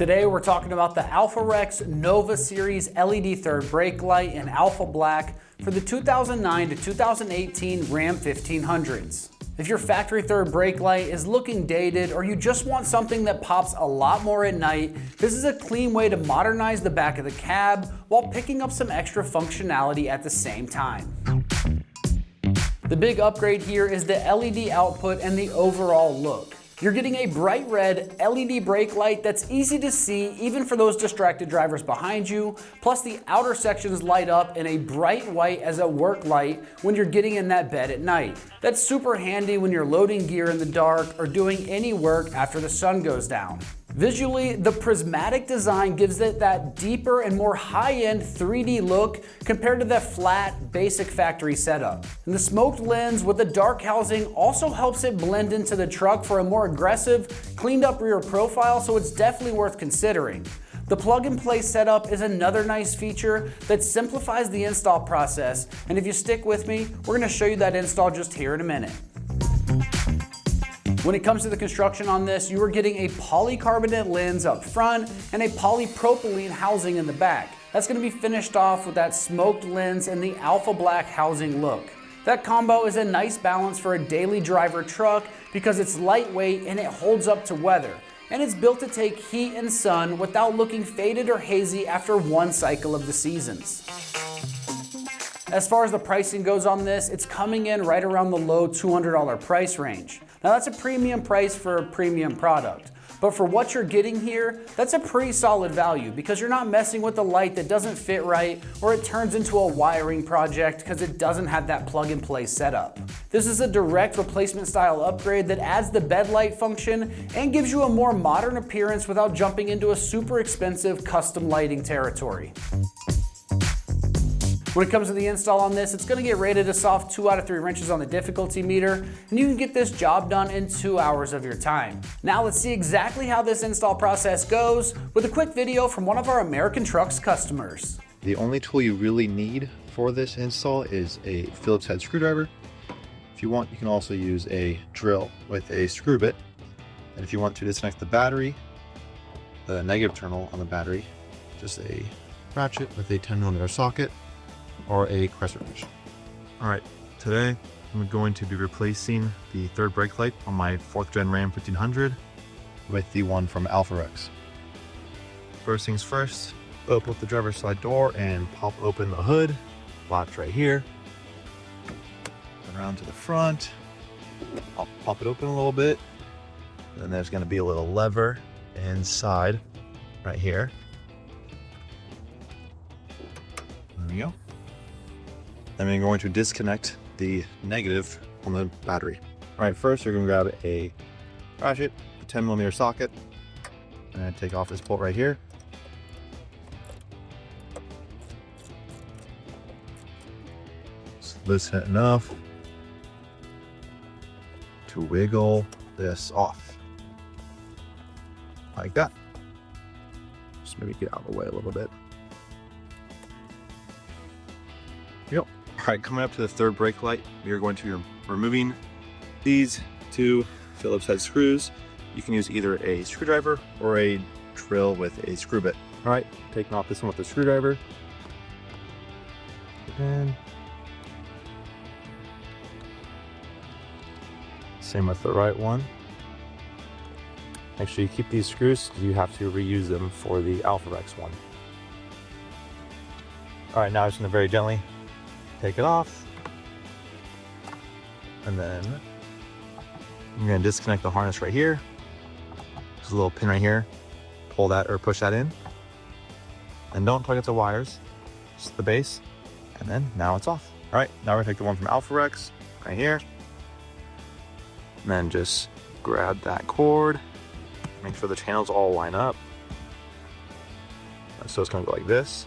Today we're talking about the AlphaRex Nova Series LED third brake light in Alpha Black for the 2009 to 2018 Ram 1500s. If your factory third brake light is looking dated or you just want something that pops a lot more at night, this is a clean way to modernize the back of the cab while picking up some extra functionality at the same time. The big upgrade here is the LED output and the overall look. You're getting a bright red LED brake light that's easy to see even for those distracted drivers behind you, plus the outer sections light up in a bright white as a work light when you're getting in that bed at night. That's super handy when you're loading gear in the dark or doing any work after the sun goes down. Visually, the prismatic design gives it that deeper and more high-end 3D look compared to the flat, basic factory setup. And the smoked lens with the dark housing also helps it blend into the truck for a more aggressive, cleaned up rear profile, so it's definitely worth considering. The plug-and-play setup is another nice feature that simplifies the install process, and if you stick with me, we're going to show you that install just here in a minute. When it comes to the construction on this, you are getting a polycarbonate lens up front and a polypropylene housing in the back. That's going to be finished off with that smoked lens and the Alpha Black housing look. That combo is a nice balance for a daily driver truck because it's lightweight and it holds up to weather. And it's built to take heat and sun without looking faded or hazy after one cycle of the seasons. As far as the pricing goes on this, it's coming in right around the low $200 price range. Now that's a premium price for a premium product, but for what you're getting here, that's a pretty solid value because you're not messing with a light that doesn't fit right or it turns into a wiring project because it doesn't have that plug and play setup. This is a direct replacement style upgrade that adds the bed light function and gives you a more modern appearance without jumping into a super expensive custom lighting territory. When it comes to the install on this, it's going to get rated a soft 2 out of 3 wrenches on the difficulty meter, and you can get this job done in 2 hours of your time. Now let's see exactly how this install process goes with a quick video from one of our AmericanTrucks customers. The only tool you really need for this install is a Phillips head screwdriver. If you want, you can also use a drill with a screw bit. And if you want to disconnect the battery, the negative terminal on the battery, just a ratchet with a 10mm socket, or a crescent wrench. All right, today I'm going to be replacing the third brake light on my 4th gen Ram 1500 with the one from AlphaRex. First things first, open up the driver's side door and pop open the hood. Latch right here. Around to the front. I'll pop it open a little bit. Then there's going to be a little lever inside right here. There we go. Then we're going to disconnect the negative on the battery. All right, first you're going to grab a ratchet, a 10mm socket, and take off this bolt right here. Just loosen it enough to wiggle this off. Like that. Just maybe get out of the way a little bit. Yep. All right, coming up to the third brake light, we are going to be removing these 2 Phillips head screws. You can use either a screwdriver or a drill with a screw bit. All right, taking off this one with the screwdriver. And same with the right one. Make sure you keep these screws because you have to reuse them for the AlphaRex one. All right, now I'm just going to very gently take it off, and then I'm going to disconnect the harness right here. There's a little pin right here. Pull that or push that in, and don't target the wires, just the base, and then now it's off. All right, now we're going to take the one from AlphaRex right here, and then just grab that cord. Make sure the channels all line up. So it's going to go like this.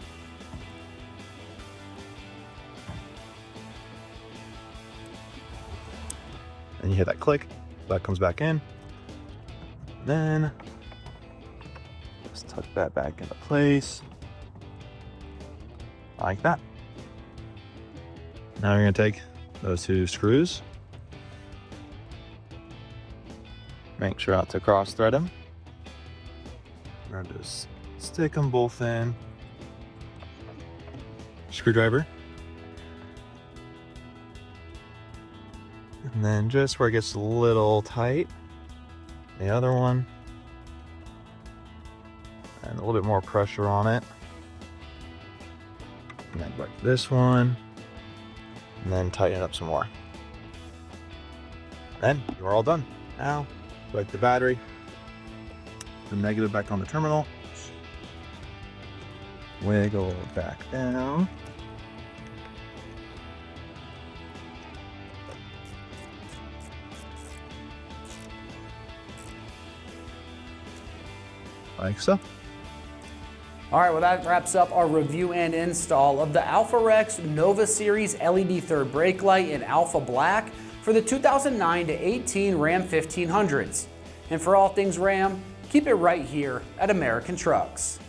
And you hear that click, that comes back in. Then just tuck that back into place like that. Now you're going to take those 2 screws, make sure not to cross thread them. and just stick them both in. Screwdriver. And then just where it gets a little tight, the other one. And a little bit more pressure on it. And then like this one. And then tighten it up some more. Then you're all done. Now, plug the battery, the negative back on the terminal, wiggle back down. Like so. All right, well that wraps up our review and install of the AlphaRex Nova Series LED third brake light in Alpha Black for the 2009 to 18 Ram 1500s. And for all things Ram, keep it right here at American Trucks.